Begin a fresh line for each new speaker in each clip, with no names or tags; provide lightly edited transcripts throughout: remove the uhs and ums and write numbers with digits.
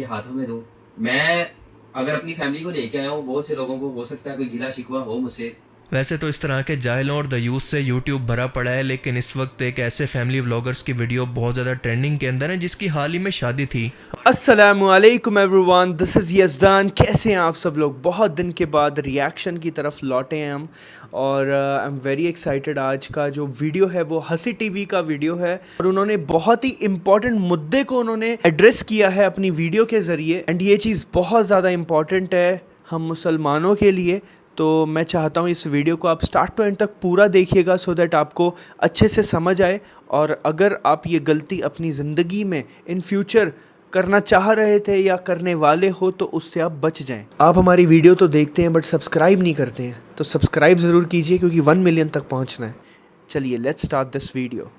के हाथों में दूं। मैं अगर अपनी फैमिली को लेके आया हूँ, बहुत से लोगों को हो सकता है कोई गिला शिकवा हो मुझसे।
वैसे तो इस तरह के जाहिलों और दयूस से यूट्यूब भरा पड़ा है, लेकिन इस वक्त एक ऐसे फैमिली व्लॉगर्स की वीडियो बहुत ज़्यादा ट्रेंडिंग के अंदर है जिसकी हाल ही में शादी थी।
अस्सलामुअलैकुम एवरीवन, दिस इज़ यज़दान। कैसे हैं आप सब लोग? बहुत दिन के बाद रिएक्शन की तरफ लौटे हैं हम और आई एम वेरी एक्साइटेड। आज का जो वीडियो है वो हंसी टीवी का वीडियो है और उन्होंने बहुत ही इम्पॉर्टेंट मुद्दे को उन्होंने एड्रेस किया है अपनी वीडियो के ज़रिए। एंड ये चीज़ बहुत ज़्यादा इम्पॉर्टेंट है हम मुसलमानों के लिए। तो मैं चाहता हूँ इस वीडियो को आप स्टार्ट टू एंड तक पूरा देखिएगा सो दैट आपको अच्छे से समझ आए, और अगर आप ये गलती अपनी ज़िंदगी में इन फ्यूचर करना चाह रहे थे या करने वाले हो तो उससे आप बच जाएं। आप हमारी वीडियो तो देखते हैं बट सब्सक्राइब नहीं करते हैं, तो सब्सक्राइब ज़रूर कीजिए क्योंकि 1 मिलियन तक पहुंचना है। चलिए let's start this video.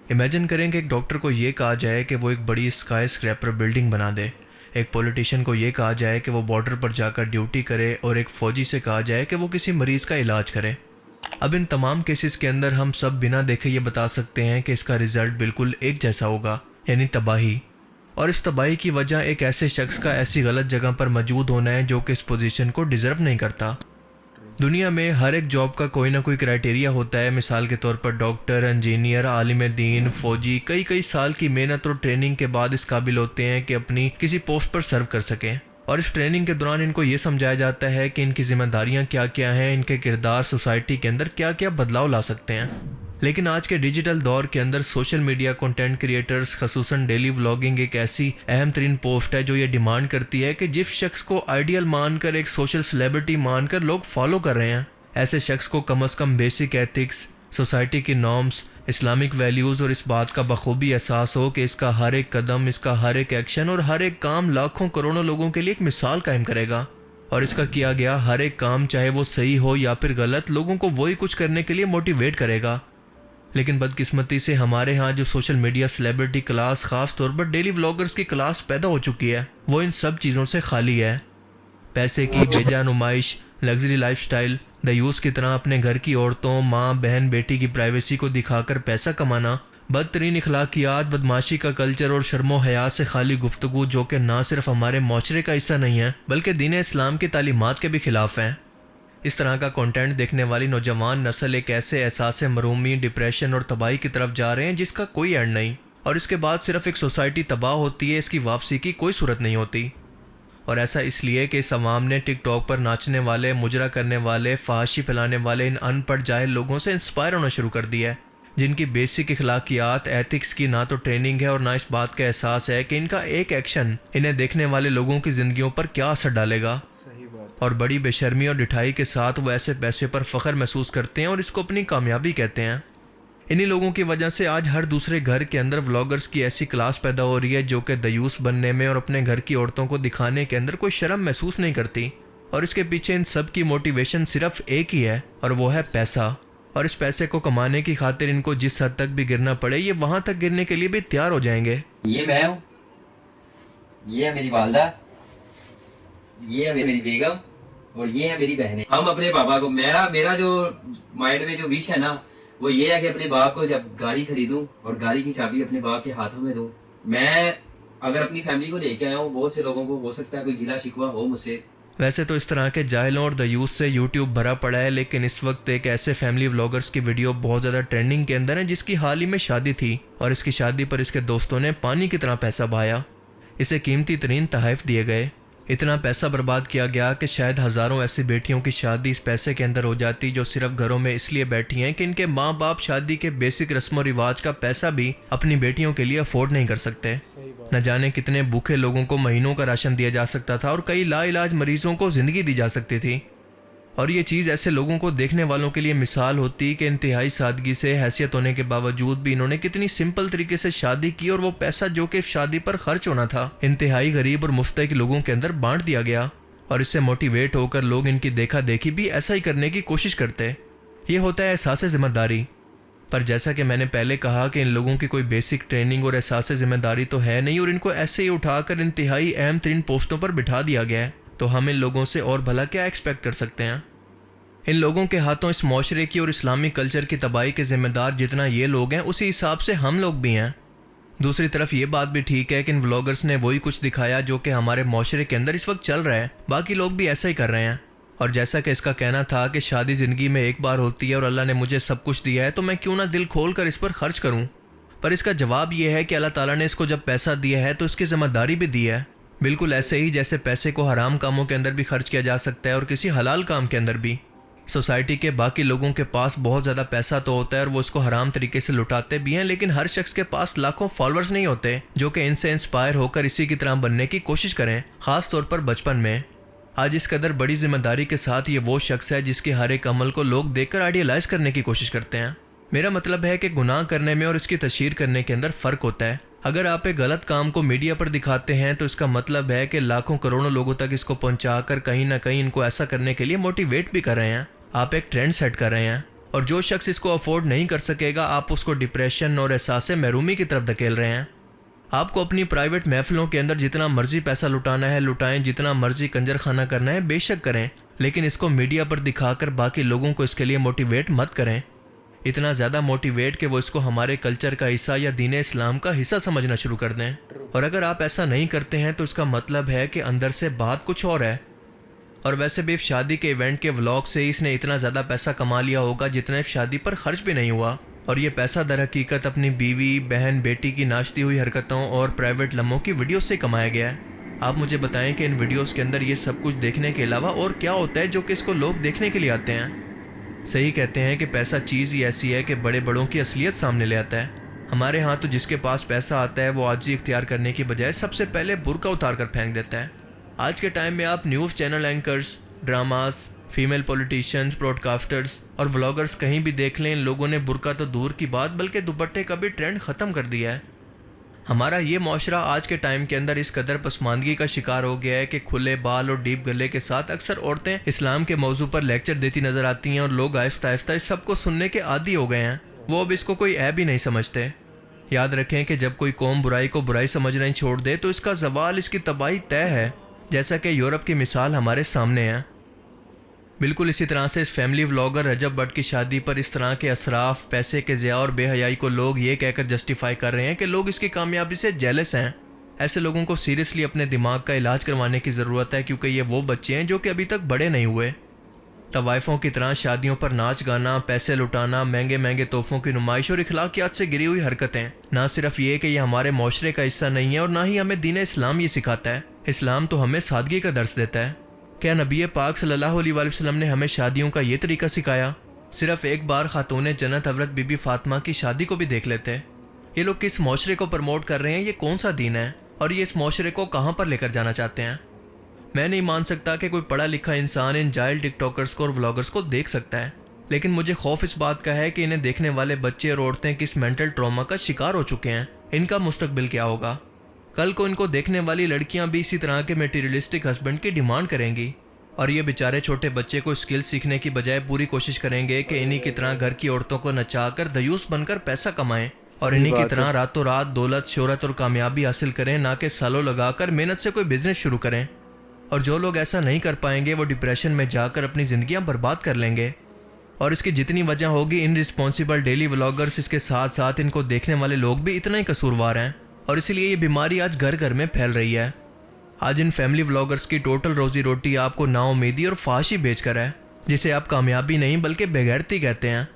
Imagine करें कि एक डॉक्टर को ये कहा जाए कि वो एक बड़ी स्काई स्क्रैपर बिल्डिंग बना दे, एक पॉलिटिशियन को ये कहा जाए कि वो बॉर्डर पर जाकर ड्यूटी करे, और एक फ़ौजी से कहा जाए कि वो किसी मरीज़ का इलाज करे। अब इन तमाम केसेस के अंदर हम सब बिना देखे ये बता सकते हैं कि इसका रिज़ल्ट बिल्कुल एक जैसा होगा, यानी तबाही। और इस तबाही की वजह एक ऐसे शख्स का ऐसी गलत जगह पर मौजूद होना है जो कि इस पोजीशन को डिज़र्व नहीं करता। दुनिया में हर एक जॉब का कोई ना कोई क्राइटेरिया होता है। मिसाल के तौर पर डॉक्टर, इंजीनियर, आलिम दीन, फौजी कई कई साल की मेहनत और ट्रेनिंग के बाद इस काबिल होते हैं कि अपनी किसी पोस्ट पर सर्व कर सकें। और इस ट्रेनिंग के दौरान इनको ये समझाया जाता है कि इनकी जिम्मेदारियां क्या क्या हैं, इनके किरदार सोसाइटी के अंदर क्या क्या बदलाव ला सकते हैं। लेकिन आज के डिजिटल दौर के अंदर सोशल मीडिया कंटेंट क्रिएटर्स, खसूसन डेली व्लॉगिंग एक ऐसी अहम तरीन पोस्ट है जो ये डिमांड करती है कि जिस शख्स को आइडियल मानकर, एक सोशल सेलिब्रिटी मानकर लोग फॉलो कर रहे हैं, ऐसे शख्स को कम से कम बेसिक एथिक्स, सोसाइटी की नॉर्म्स, इस्लामिक वैल्यूज़ और इस बात का बखूबी एहसास हो कि इसका हर एक कदम, इसका हर एक एक्शन और हर एक काम लाखों करोड़ों लोगों के लिए एक मिसाल कायम करेगा। और इसका किया गया हर एक काम, चाहे वो सही हो या फिर गलत, लोगों को वही कुछ करने के लिए मोटिवेट करेगा। लेकिन बदकिस्मती से हमारे यहाँ जो सोशल मीडिया सेलिब्रिटी क्लास, ख़ास तौर पर डेली व्लॉगर्स की क्लास पैदा हो चुकी है, वो इन सब चीज़ों से खाली है। पैसे की बेजा नुमाइश, लग्जरी लाइफस्टाइल, दयूस की तरह अपने घर की औरतों, माँ, बहन, बेटी की प्राइवेसी को दिखाकर पैसा कमाना, बदतरीन इखलाकियात, बदमाशी का कल्चर और शर्मो हया से खाली गुफ्तगू, जो कि ना सिर्फ हमारे माशरे का हिस्सा नहीं है बल्कि दीन इस्लाम की तालीमात के भी खिलाफ हैं। इस तरह का कंटेंट देखने वाली नौजवान नस्ल एक ऐसे एहसास मरूमी, डिप्रेशन और तबाही की तरफ जा रहे हैं जिसका कोई एंड नहीं। और इसके बाद सिर्फ एक सोसाइटी तबाह होती है, इसकी वापसी की कोई सूरत नहीं होती। और ऐसा इसलिए कि इस अवाम ने टिकटॉक पर नाचने वाले, मुजरा करने वाले, फहाशी फैलाने वाले इन अनपढ़ जाहिल लोगों से इंस्पायर होना शुरू कर दिया है, जिनकी बेसिक इखलाकियात, एथिक्स की ना तो ट्रेनिंग है और ना इस बात का एहसास है कि इनका एक एक्शन इन्हें देखने वाले लोगों की ज़िंदगियों पर क्या असर डालेगा। और बड़ी बेशर्मी और डिठाई के साथ वो ऐसे पैसे पर फ़ख्र महसूस करते हैं और इसको अपनी कामयाबी कहते हैं। इन्हीं लोगों की वजह से आज हर दूसरे घर के अंदर व्लॉगर्स की ऐसी क्लास पैदा हो रही है जो कि दयूस बनने में और अपने घर की औरतों को दिखाने के अंदर कोई शर्म महसूस नहीं करती। और इसके पीछे इन सब की मोटिवेशन सिर्फ एक ही है, और वो है पैसा। और इस पैसे को कमाने की खातिर इनको जिस हद तक भी गिरना पड़े, ये वहाँ तक गिरने के लिए भी तैयार हो जाएंगे।
ये मैं हूँ, ये है मेरी वालदा, ये है मेरी बेगम और ये है मेरी बहनें। हम अपने पापा को, मेरा जो माइंड में जो विश है ना, वो ये है कि अपने बाप को जब गाड़ी खरीदूं और गाड़ी की चाबी अपने बाप के हाथों में दूं। मैं अगर अपनी फैमिली को लेके आया हूँ, बहुत से लोगों को हो सकता है कोई गिला शिकवा हो मुझसे।
वैसे तो इस तरह के जाहिलों और दयूस से यूट्यूब भरा पड़ा है, लेकिन इस वक्त एक ऐसे फैमिली व्लॉगर्स की वीडियो बहुत ज़्यादा ट्रेंडिंग के अंदर है जिसकी हाल ही में शादी थी, और इसकी शादी पर इसके दोस्तों ने पानी की तरह पैसा बहाया। इसे कीमती तरीन तोहफे दिए गए, इतना पैसा बर्बाद किया गया कि शायद हज़ारों ऐसी बेटियों की शादी इस पैसे के अंदर हो जाती जो सिर्फ घरों में इसलिए बैठी हैं कि इनके माँ बाप शादी के बेसिक रस्म व रिवाज का पैसा भी अपनी बेटियों के लिए अफोर्ड नहीं कर सकते। न जाने कितने भूखे लोगों को महीनों का राशन दिया जा सकता था और कई लाइलाज मरीजों को ज़िंदगी दी जा सकती थी। और ये चीज़ ऐसे लोगों को देखने वालों के लिए मिसाल होती कि इंतहाई सादगी से, हैसियत होने के बावजूद भी इन्होंने कितनी सिंपल तरीके से शादी की, और वो पैसा जो कि शादी पर खर्च होना था इंतहाई गरीब और मुस्तहिक लोगों के अंदर बांट दिया गया। और इससे मोटिवेट होकर लोग इनकी देखा देखी भी ऐसा ही करने की कोशिश करते। ये होता है एहसास जिम्मेदारी। पर जैसा कि मैंने पहले कहा कि इन लोगों की कोई बेसिक ट्रेनिंग और एहसास जिम्मेदारी तो है नहीं, और इनको ऐसे ही उठाकर इंतहाई अहम तरीन पोस्टों पर बिठा दिया गया है, तो हम इन लोगों से और भला क्या एक्सपेक्ट कर सकते हैं। इन लोगों के हाथों इस माशरे की और इस्लामी कल्चर की तबाही के ज़िम्मेदार जितना ये लोग हैं, उसी हिसाब से हम लोग भी हैं। दूसरी तरफ ये बात भी ठीक है कि इन व्लॉगर्स ने वही कुछ दिखाया जो कि हमारे माशरे के अंदर इस वक्त चल रहा है, बाकी लोग भी ऐसा ही कर रहे हैं। और जैसा कि इसका कहना था कि शादी ज़िंदगी में एक बार होती है और अल्लाह ने मुझे सब कुछ दिया है तो मैं क्यों ना दिल खोल कर इस पर खर्च करूं। पर इसका जवाब यह है कि अल्लाह ताला ने इसको जब पैसा दिया है तो इसकी ज़िम्मेदारी भी दी है। बिल्कुल ऐसे ही जैसे पैसे को हराम कामों के अंदर भी खर्च किया जा सकता है और किसी हलाल काम के अंदर भी। सोसाइटी के बाकी लोगों के पास बहुत ज़्यादा पैसा तो होता है और वो इसको हराम तरीके से लुटाते भी हैं, लेकिन हर शख्स के पास लाखों फॉलोअर्स नहीं होते जो कि इनसे इंस्पायर होकर इसी की तरह बनने की कोशिश करें, ख़ास तौर पर बचपन में। आज इस कदर बड़ी जिम्मेदारी के साथ ये वो शख्स है जिसके हर एक अमल को लोग देखकर आइडियलाइज करने की कोशिश करते हैं। मेरा मतलब है कि गुनाह करने में और इसकी तशहीर करने के अंदर फ़र्क होता है। अगर आप एक गलत काम को मीडिया पर दिखाते हैं तो इसका मतलब है कि लाखों करोड़ों लोगों तक इसको पहुंचाकर कहीं ना कहीं इनको ऐसा करने के लिए मोटिवेट भी कर रहे हैं। आप एक ट्रेंड सेट कर रहे हैं और जो शख्स इसको अफोर्ड नहीं कर सकेगा आप उसको डिप्रेशन और एहसास महरूमी की तरफ धकेल रहे हैं। आपको अपनी प्राइवेट महफिलों के अंदर जितना मर्जी पैसा लुटाना है लुटाएं, जितना मर्जी कंजर खाना करना है बेशक करें, लेकिन इसको मीडिया पर दिखाकर बाकी लोगों को इसके लिए मोटिवेट मत करें। इतना ज़्यादा मोटिवेट कि वो इसको हमारे कल्चर का हिस्सा या दीन इस्लाम का हिस्सा समझना शुरू कर दें। और अगर आप ऐसा नहीं करते हैं तो इसका मतलब है कि अंदर से बात कुछ और है। और वैसे भी शादी के इवेंट के व्लॉग से ही इसने इतना ज़्यादा पैसा कमा लिया होगा जितना शादी पर खर्च भी नहीं हुआ। और ये पैसा दर हकीकत अपनी बीवी, बहन, बेटी की नाचती हुई हरकतों और प्राइवेट लम्हों की वीडियो से कमाया गया है। आप मुझे बताएं कि इन वीडियोस के अंदर ये सब कुछ देखने के अलावा और क्या होता है जो कि इसको लोग देखने के लिए आते हैं। सही कहते हैं कि पैसा चीज़ ही ऐसी है कि बड़े बड़ों की असलियत सामने ले आता है। हमारे यहाँ तो जिसके पास पैसा आता है वो आजी इख्तियार करने की बजाय सबसे पहले बुर्का उतार कर फेंक देता है। आज के टाइम में आप news channel anchors, dramas, female politicians, broadcasters और व्लॉगर्स कहीं भी देख लें, इन लोगों ने बुर्का तो दूर की बात बल्कि दुपट्टे का भी ट्रेंड ख़त्म कर दिया है। हमारा ये माशरा आज के टाइम के अंदर इस कदर पसमानदगी का शिकार हो गया है कि खुले बाल और डीप गले के साथ अक्सर औरतें इस्लाम के मौजू पर लेक्चर देती नज़र आती हैं और लोग आहिस्ता आहिस्ता इस सब को सुनने के आदी हो गए हैं। वो अब इसको कोई ऐब ही नहीं समझते। याद रखें कि जब कोई कौम बुराई को बुराई समझना ही छोड़ दे तो इसका जवाल, इसकी तबाही तय है, जैसा कि यूरोप की मिसाल हमारे सामने है। बिल्कुल इसी तरह से इस फैमिली व्लॉगर रजब भट्ट की शादी पर इस तरह के असराफ, पैसे के ज़िया और बेहयाई को लोग ये कहकर जस्टिफाई कर रहे हैं कि लोग इसकी कामयाबी से जेलस हैं। ऐसे लोगों को सीरियसली अपने दिमाग का इलाज करवाने की ज़रूरत है, क्योंकि ये वो बच्चे हैं जो कि अभी तक बड़े नहीं हुए। तवाइफ़ों की तरह शादियों पर नाच गाना, पैसे लुटाना, महंगे महंगे तोहफ़ों की नुमाइश और इखलाकियात से गिरी हुई हरकतें ना सिर्फ ये कि ये हमारे माशरे का हिस्सा नहीं है और ना ही हमें दीन इस्लाम ये सिखाता है। इस्लाम तो हमें सादगी का दर्स देता है। क्या नबी पाक सल्लल्लाहु अलैहि वसल्लम ने हमें शादियों का ये तरीका सिखाया? सिर्फ एक बार खातून जन्नत हज़रत बीबी फातिमा की शादी को भी देख लेते। ये लोग किस माशरे को प्रमोट कर रहे हैं, ये कौन सा दीन है और ये इस माशरे को कहाँ पर लेकर जाना चाहते हैं? मैं नहीं मान सकता कि कोई पढ़ा लिखा इंसान इन जाहिल टिकटॉकर्स को और व्लॉगर्स को देख सकता है, लेकिन मुझे खौफ इस बात का है कि इन्हें देखने वाले बच्चे और औरतें किस मेंटल ट्रॉमा का शिकार हो चुके हैं। इनका मुस्तकबिल क्या होगा? कल को इनको देखने वाली लड़कियां भी इसी तरह के मटेरियलिस्टिक हस्बैंड की डिमांड करेंगी और ये बेचारे छोटे बच्चे को स्किल सीखने की बजाय पूरी कोशिश करेंगे कि इन्हीं की तरह घर की औरतों को नचाकर दयूस बनकर पैसा कमाएं और इन्हीं की तरह रातों रात दौलत, शोहरत और कामयाबी हासिल करें, ना कि सालों लगाकर मेहनत से कोई बिजनेस शुरू करें। और जो लोग ऐसा नहीं कर पाएंगे वो डिप्रेशन में जाकर अपनी ज़िंदगियां बर्बाद कर लेंगे। और इसकी जितनी वजह होगी इन रिस्पॉन्सिबल डेली व्लॉगर्स, इसके साथ साथ इनको देखने वाले लोग भी इतना ही कसूरवार हैं और इसलिए ये बीमारी आज घर घर में फैल रही है। आज इन फैमिली व्लॉगर्स की टोटल रोजी रोटी आपको नाउमीदी और फाशी बेचकर है, जिसे आप कामयाबी नहीं बल्कि बेगैरती कहते हैं।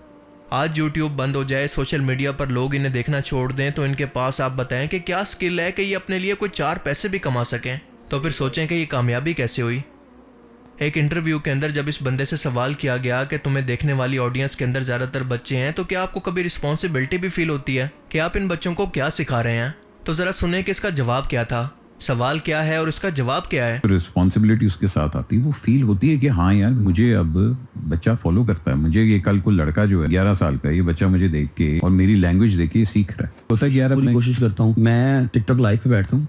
आज यूट्यूब बंद हो जाए, सोशल मीडिया पर लोग इन्हें देखना छोड़ दें, तो इनके पास आप बताएं कि क्या स्किल है कि ये अपने लिए कोई 4 पैसे भी कमा सकें। तो फिर सोचें कि ये कामयाबी कैसे हुई। एक इंटरव्यू के अंदर जब इस बंदे से सवाल किया गया कि तुम्हें देखने वाली ऑडियंस के अंदर ज़्यादातर बच्चे हैं, तो क्या आपको कभी रिस्पॉन्सिबिलिटी भी फील होती है कि आप इन बच्चों को क्या सिखा रहे हैं? तो ज़रा सुने कि इसका जवाब क्या था, सवाल क्या है और इसका जवाब क्या है।
रिस्पॉन्सिबिलिटी उसके साथ आती है, वो फील होती है कि हाँ यार मुझे अब बच्चा फॉलो करता है, मुझे ये कल को लड़का जो है 11 साल का, ये बच्चा मुझे देख के और मेरी लैंग्वेज देख के सीख रहा है। होता है कि यार मैं कोशिश करता हूँ, मैं टिकटॉक लाइव पे बैठता हूँ,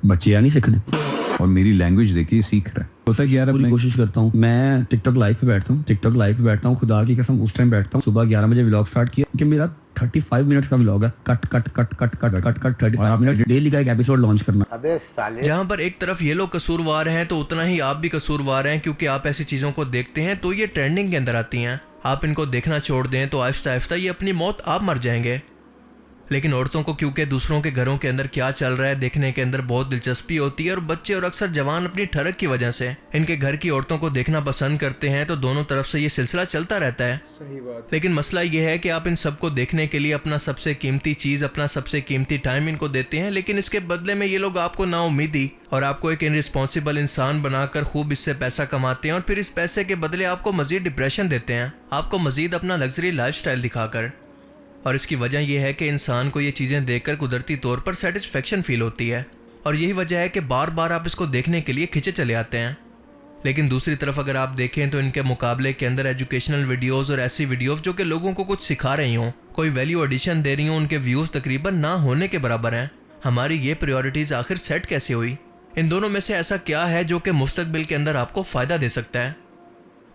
बच्चे या नहीं सीखते और मेरी लैंग्वेज देख के सीख रहा है। होता है कि यार मैं कोशिश करता हूँ, मैं टिकटॉक लाइव पे बैठता हूँ, खुदा की कसम उस टाइम बैठता हूँ, सुबह 11 बजे व्लॉग स्टार्ट किया कि मेरा 35 मिनट का व्लॉग है, कट 35 मिनट डेली का एक एपिसोड लॉन्च करना।
अबे साले,
जहाँ पर एक तरफ ये लोग कसूरवार हैं तो उतना ही आप भी कसूरवार हैं, क्योंकि आप ऐसी चीज़ों को देखते हैं तो ये ट्रेंडिंग के अंदर आती हैं। आप इनको देखना छोड़ दें तो आहिस्ता आहिस्ता ये अपनी मौत आप मर जाएंगे। लेकिन औरतों को क्योंकि दूसरों के घरों के अंदर क्या चल रहा है देखने के अंदर बहुत दिलचस्पी होती है, और बच्चे और अक्सर जवान अपनी ठरक की वजह से इनके घर की औरतों को देखना पसंद करते हैं, तो दोनों तरफ से ये सिलसिला चलता रहता है।
सही बात।
लेकिन मसला ये है कि आप इन सबको देखने के लिए अपना सबसे कीमती चीज़, अपना सबसे कीमती टाइम इनको देते हैं, लेकिन इसके बदले में ये लोग आपको नाउम्मीदी और आपको एक इनरिस्पॉन्सिबल इंसान बनाकर खूब इससे पैसा कमाते हैं, और फिर इस पैसे के बदले आपको मज़ीद डिप्रेशन देते हैं, आपको मज़ीद अपना लग्जरी लाइफस्टाइल दिखाकर। और इसकी वजह यह है कि इंसान को ये चीज़ें देखकर कुदरती तौर पर सेटिस्फेक्शन फील होती है, और यही वजह है कि बार बार आप इसको देखने के लिए खिंचे चले आते हैं। लेकिन दूसरी तरफ अगर आप देखें तो इनके मुकाबले के अंदर एजुकेशनल वीडियोस और ऐसी वीडियोस जो कि लोगों को कुछ सिखा रही हों, कोई वैल्यू एडिशन दे रही हों, उनके व्यूज़ तकरीबन ना होने के बराबर हैं। हमारी ये प्रायोरिटीज़ आखिर सेट कैसे हुई? इन दोनों में से ऐसा क्या है जो कि मुस्तकबिल के अंदर आपको फ़ायदा दे सकता है?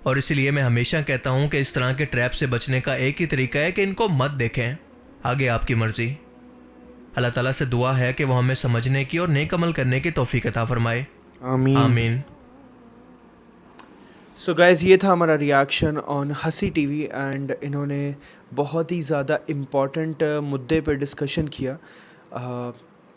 और इसीलिए मैं हमेशा कहता हूँ कि इस तरह के ट्रैप से बचने का एक ही तरीका है कि इनको मत देखें। आगे आपकी मर्ज़ी। अल्लाह ताला से दुआ है कि वो हमें समझने की और नेक अमल करने की तौफीक अता फरमाए।
आमीन।
आमीन।
सो गाइज़, ये था हमारा रिएक्शन ऑन हसी टीवी, एंड इन्होंने बहुत ही ज़्यादा इम्पॉर्टेंट मुद्दे पर डिस्कशन किया।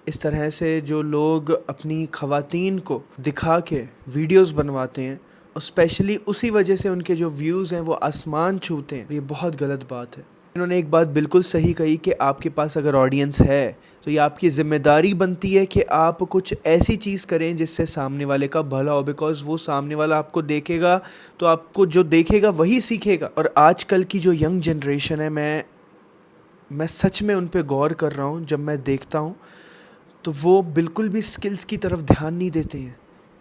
इस तरह से जो लोग अपनी ख़वातीन को दिखा के वीडियोस बनवाते हैं, और स्पेशली उसी वजह से उनके जो व्यूज़ हैं वो आसमान छूते हैं, ये बहुत गलत बात है। इन्होंने एक बात बिल्कुल सही कही कि आपके पास अगर ऑडियंस है तो ये आपकी ज़िम्मेदारी बनती है कि आप कुछ ऐसी चीज़ करें जिससे सामने वाले का भला हो, बिकॉज़ वो सामने वाला आपको देखेगा तो आपको जो देखेगा वही सीखेगा। और आजकल की जो यंग जनरेशन है, मैं सच में उन पे गौर कर रहा हूँ। जब मैं देखता हूँ तो वो बिल्कुल भी स्किल्स की तरफ ध्यान नहीं देते हैं,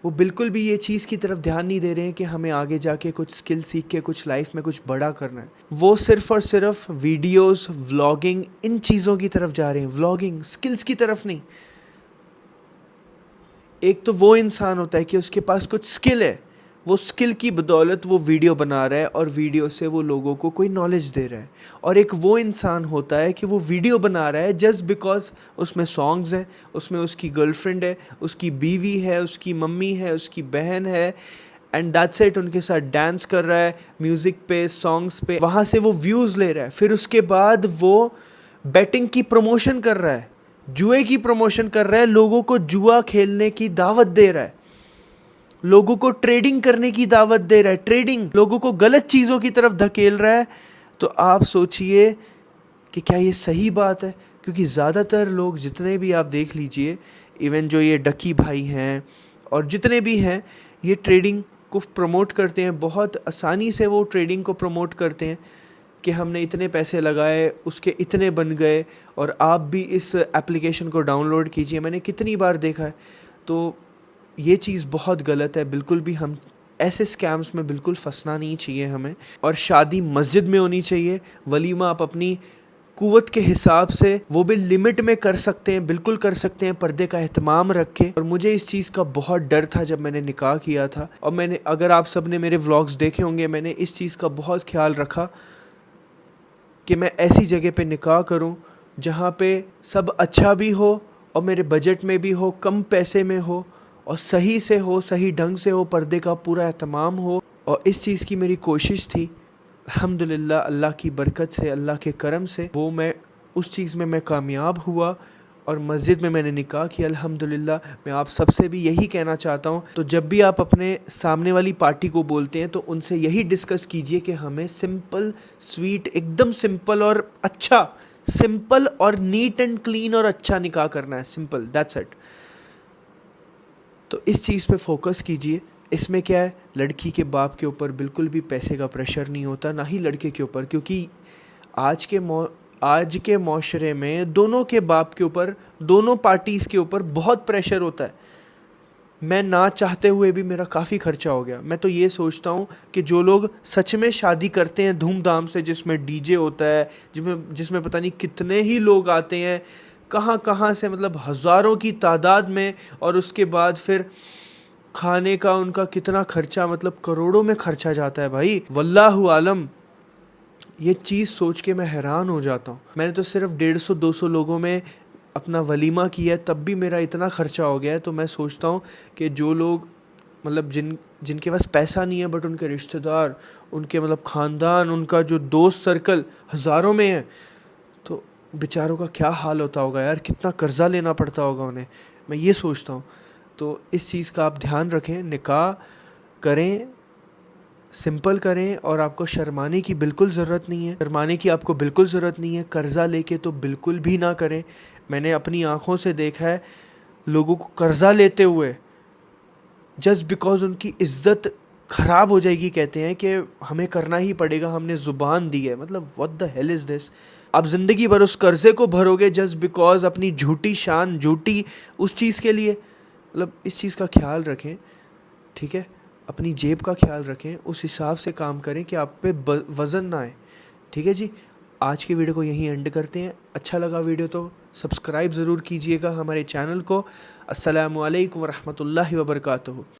वो बिल्कुल भी ये चीज़ की तरफ ध्यान नहीं दे रहे हैं कि हमें आगे जाके कुछ स्किल सीख के कुछ लाइफ में कुछ बड़ा करना है। वो सिर्फ़ और सिर्फ वीडियोस, व्लॉगिंग, इन चीज़ों की तरफ जा रहे हैं, व्लॉगिंग, स्किल्स की तरफ नहीं। एक तो वो इंसान होता है कि उसके पास कुछ स्किल है, वो स्किल की बदौलत वो वीडियो बना रहा है और वीडियो से वो लोगों को कोई नॉलेज दे रहा है। और एक वो इंसान होता है कि वो वीडियो बना रहा है जस्ट बिकॉज उसमें सॉन्ग्स हैं, उसमें उसकी गर्लफ्रेंड है, उसकी बीवी है, उसकी मम्मी है, उसकी बहन है, एंड दैट्स इट। उनके साथ डांस कर रहा है म्यूज़िक पे, सॉन्ग्स पे, वहाँ से वो व्यूज़ ले रहा है। फिर उसके बाद वो बैटिंग की प्रमोशन कर रहा है, जुए की प्रमोशन कर रहा है, लोगों को जुआ खेलने की दावत दे रहा है, लोगों को ट्रेडिंग करने की दावत दे रहा है, ट्रेडिंग, लोगों को गलत चीज़ों की तरफ धकेल रहा है। तो आप सोचिए कि क्या ये सही बात है? क्योंकि ज़्यादातर लोग जितने भी आप देख लीजिए, इवन जो ये डकी भाई हैं और जितने भी हैं, ये ट्रेडिंग को प्रमोट करते हैं, बहुत आसानी से वो ट्रेडिंग को प्रमोट करते हैं कि हमने इतने पैसे लगाए, उसके इतने बन गए, और आप भी इस एप्लीकेशन को डाउनलोड कीजिए। मैंने कितनी बार देखा है। तो ये चीज़ बहुत गलत है। बिल्कुल भी हम ऐसे स्कैम्स में बिल्कुल फंसना नहीं चाहिए हमें। और शादी मस्जिद में होनी चाहिए, वलीमा आप अपनी कुव्वत के हिसाब से वो भी लिमिट में कर सकते हैं, बिल्कुल कर सकते हैं, पर्दे का एहतमाम रखें। और मुझे इस चीज़ का बहुत डर था जब मैंने निकाह किया था, और मैंने, अगर आप सब ने मेरे व्लॉग्स देखे होंगे, मैंने इस चीज़ का बहुत ख्याल रखा कि मैं ऐसी जगह पे निकाह करूं जहां पे सब अच्छा भी हो और मेरे बजट में भी हो, कम पैसे में हो, और सही से हो, सही ढंग से हो, पर्दे का पूरा एहतमाम हो। और इस चीज़ की मेरी कोशिश थी। अल्हम्दुलिल्लाह, अल्लाह की बरकत से, अल्लाह के करम से वो मैं उस चीज़ में मैं कामयाब हुआ, और मस्जिद में मैंने निकाह किया अल्हम्दुलिल्लाह। मैं आप सबसे भी यही कहना चाहता हूँ, तो जब भी आप अपने सामने वाली पार्टी को बोलते हैं तो उनसे यही डिस्कस कीजिए कि हमें सिंपल, स्वीट, एकदम सिंपल और अच्छा, सिंपल और नीट एंड क्लीन और अच्छा निकाह करना है, सिंपल, दैट्स इट। तो इस चीज़ पे फोकस कीजिए। इसमें क्या है, लड़की के बाप के ऊपर बिल्कुल भी पैसे का प्रेशर नहीं होता, ना ही लड़के के ऊपर, क्योंकि आज के माशरे में दोनों के बाप के ऊपर, दोनों पार्टीज़ के ऊपर बहुत प्रेशर होता है। मैं ना चाहते हुए भी मेरा काफ़ी खर्चा हो गया। मैं तो ये सोचता हूँ कि जो लोग सच में शादी करते हैं धूमधाम से, जिसमें डीजे होता है, जिसमें पता नहीं कितने ही लोग आते हैं, कहाँ से, मतलब हज़ारों की तादाद में, और उसके बाद फिर खाने का उनका कितना खर्चा, मतलब करोड़ों में खर्चा जाता है भाई, वल्लाहु आलम। ये चीज़ सोच के मैं हैरान हो जाता हूँ। मैंने तो सिर्फ 150-200 लोगों में अपना वलीमा किया, तब भी मेरा इतना खर्चा हो गया है। तो मैं सोचता हूँ कि जो लोग, मतलब जिनके पास पैसा नहीं है, बट उनके रिश्तेदार, उनके मतलब ख़ानदान, उनका जो दोस्त सर्कल हज़ारों में है, तो बेचारों का क्या हाल होता होगा यार, कितना कर्ज़ा लेना पड़ता होगा उन्हें, मैं ये सोचता हूँ। तो इस चीज़ का आप ध्यान रखें, निकाह करें, सिंपल करें, और आपको शर्माने की बिल्कुल ज़रूरत नहीं है, शर्माने की आपको बिल्कुल ज़रूरत नहीं है। कर्ज़ा लेके तो बिल्कुल भी ना करें। मैंने अपनी आँखों से देखा है लोगों को कर्ज़ा लेते हुए, जस्ट बिकॉज उनकी इज्जत ख़राब हो जाएगी, कहते हैं कि हमें करना ही पड़ेगा, हमने ज़ुबान दी है। मतलब what the hell is this. आप ज़िंदगी भर उस कर्ज़े को भरोगे जस्ट बिकॉज अपनी झूठी शान, झूठी उस चीज़ के लिए। मतलब इस चीज़ का ख्याल रखें, ठीक है, अपनी जेब का ख्याल रखें, उस हिसाब से काम करें कि आप पे वज़न ना आए, ठीक है जी। आज की वीडियो को यहीं एंड करते हैं। अच्छा लगा वीडियो तो सब्सक्राइब ज़रूर कीजिएगा हमारे चैनल को। अस्सलामु अलैकुम वरहमतुल्लाहि वबरकातुहू।